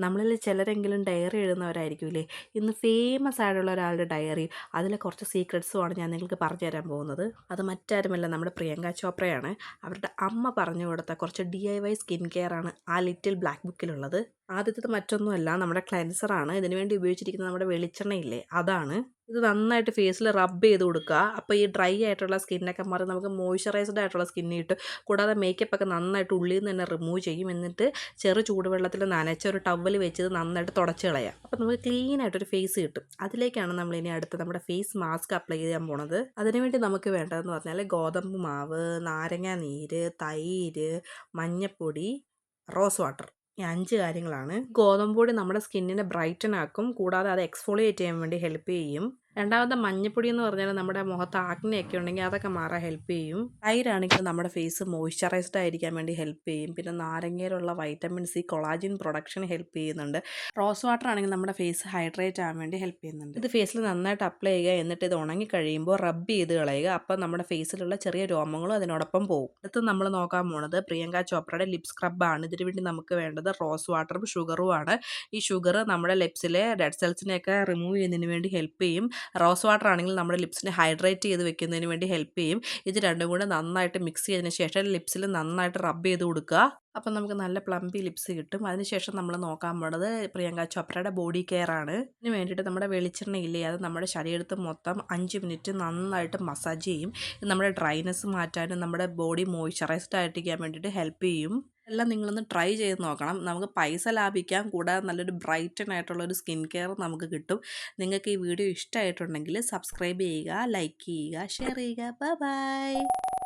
നമ്മളിൽ ചിലരെങ്കിലും ഡയറി എഴുതുന്നവരായിരിക്കുമല്ലേ. ഇന്ന് ഫേമസ് ആയിട്ടുള്ള ഒരാളുടെ ഡയറി, അതിലെ കുറച്ച് സീക്രട്സുമാണ് ഞാൻ നിങ്ങൾക്ക് പറഞ്ഞു തരാൻ പോകുന്നത്. അത് മറ്റാരുമല്ല, നമ്മുടെ പ്രിയങ്ക ചോപ്രയാണ്. അവരുടെ അമ്മ പറഞ്ഞു കൊടുത്ത കുറച്ച് DIY സ്കിൻ കെയർ ആണ് ആ ലിറ്റിൽ ബ്ലാക്ക് ബുക്കിലുള്ളത്. ആദ്യത്തേത് മറ്റൊന്നുമല്ല, നമ്മുടെ ക്ലെൻസറാണ്. ഇതിനു വേണ്ടി ഉപയോഗിച്ചിരിക്കുന്നത് നമ്മുടെ വെളിച്ചെണ്ണയില്ലേ, അതാണ്. ഇത് നന്നായിട്ട് ഫേസിൽ റബ്ബ് ചെയ്ത് കൊടുക്കുക. അപ്പോൾ ഈ ഡ്രൈ ആയിട്ടുള്ള സ്കിന്നൊക്കെ മാറി നമുക്ക് മോയ്സ്ചറൈസ്ഡ് ആയിട്ടുള്ള സ്കിന്ന് കിട്ടും. കൂടാതെ മേക്കപ്പ് ഒക്കെ നന്നായിട്ട് ഉള്ളിൽ നിന്ന് തന്നെ റിമൂവ് ചെയ്യും. എന്നിട്ട് ചെറു ചൂടുവെള്ളത്തിൽ നനച്ച ഒരു ടവൽ വെച്ച് ഇത് നന്നായിട്ട് തുടച്ച് കളയാം. അപ്പോൾ നമുക്ക് ക്ലീൻ ആയിട്ടൊരു ഫേസ് കിട്ടും. അതിലേക്കാണ് നമ്മൾ ഇനി അടുത്ത് നമ്മുടെ ഫേസ് മാസ്ക് അപ്ലൈ ചെയ്യാൻ പോണത്. അതിനുവേണ്ടി നമുക്ക് വേണ്ടതെന്ന് പറഞ്ഞാൽ ഗോതമ്പ് മാവ്, നാരങ്ങ നീര്, തൈര്, മഞ്ഞപ്പൊടി, റോസ് വാട്ടർ, ഈ 5 കാര്യങ്ങളാണ്. ഗോതമ്പ് പൊടി നമ്മുടെ സ്കിന്നിനെ ബ്രൈറ്റൻ ആക്കും. കൂടാതെ അത് എക്സ്ഫോളിയേറ്റ് ചെയ്യാൻ വേണ്ടി ഹെൽപ്പ് ചെയ്യും. രണ്ടാമത്തെ മഞ്ഞപ്പൊടി എന്ന് പറഞ്ഞാൽ നമ്മുടെ മുഖത്ത് ആക്നെയൊക്കെ ഉണ്ടെങ്കിൽ അതൊക്കെ മാറാൻ ഹെൽപ്പ് ചെയ്യും. തൈരാണെങ്കിൽ നമ്മുടെ ഫേസ് മോയ്സ്ചറൈസ്ഡ് ആയിരിക്കാൻ വേണ്ടി ഹെൽപ്പ് ചെയ്യും. പിന്നെ നാരങ്ങയിലുള്ള vitamin C collagen production help ചെയ്യുന്നുണ്ട്. റോസ് വാട്ടർ ആണെങ്കിൽ നമ്മുടെ ഫേസ് ഹൈഡ്രേറ്റ് ആവാൻ വേണ്ടി ഹെൽപ്പ് ചെയ്യുന്നുണ്ട്. ഇത് ഫേസിൽ നന്നായിട്ട് അപ്ലൈ ചെയ്യുക. എന്നിട്ട് ഇത് ഉണങ്ങി കഴിയുമ്പോൾ റബ്ബ് ചെയ്ത് കളയുക. അപ്പം നമ്മുടെ ഫേസിലുള്ള ചെറിയ രോമങ്ങളും അതിനോടൊപ്പം പോകും. അടുത്ത് നമ്മൾ നോക്കാൻ പോണത് പ്രിയങ്ക ചോപ്രയുടെ ലിപ് സ്ക്രബാണ്. ഇതിനു വേണ്ടി നമുക്ക് വേണ്ടത് റോസ് വാട്ടറും ഷുഗറുമാണ്. ഈ ഷുഗർ നമ്മുടെ ലിപ്സിലെ ഡെഡ് സെൽസിനെയൊക്കെ റിമൂവ് ചെയ്യുന്നതിന് വേണ്ടി ഹെൽപ്പ് ചെയ്യും. റോസ് വാട്ടർ ആണെങ്കിൽ നമ്മുടെ ലിപ്സിനെ ഹൈഡ്രേറ്റ് ചെയ്ത് വെക്കുന്നതിന് വേണ്ടി ഹെൽപ്പ് ചെയ്യും. ഇത് രണ്ടും കൂടെ നന്നായിട്ട് മിക്സ് ചെയ്തതിന് ശേഷം ലിപ്സിൽ നന്നായിട്ട് റബ്ബ് ചെയ്ത് കൊടുക്കുക. അപ്പം നമുക്ക് നല്ല പ്ലംപി ലിപ്സ് കിട്ടും. അതിനുശേഷം നമ്മൾ നോക്കാൻ പോണത് പ്രിയങ്ക ചോപ്രയുടെ ബോഡി കെയർ ആണ്. ഇതിന് വേണ്ടിയിട്ട് നമ്മുടെ വെളിച്ചെണ്ണയില്ലേ, അത് നമ്മുടെ ശരീരത്ത് മൊത്തം 5 മിനിറ്റ് നന്നായിട്ട് മസാജ് ചെയ്യും. ഇത് നമ്മുടെ ഡ്രൈനെസ് മാറ്റാനും നമ്മുടെ ബോഡി മോയ്സ്ചറൈസ്ഡ് ആയിട്ടിരിക്കാൻ വേണ്ടിയിട്ട് ഹെൽപ്പ് ചെയ്യും. എല്ലാം നിങ്ങളൊന്ന് ട്രൈ ചെയ്ത് നോക്കണം. നമുക്ക് പൈസ ലാഭിക്കാം, കൂടാതെ നല്ലൊരു ബ്രൈറ്റൻ ആയിട്ടുള്ള ഒരു സ്കിൻ കെയർ നമുക്ക് കിട്ടും. നിങ്ങൾക്ക് ഈ വീഡിയോ ഇഷ്ടമായിട്ടുണ്ടെങ്കിൽ സബ്സ്ക്രൈബ് ചെയ്യുക, ലൈക്ക് ചെയ്യുക, ഷെയർ ചെയ്യുക. Bye bye.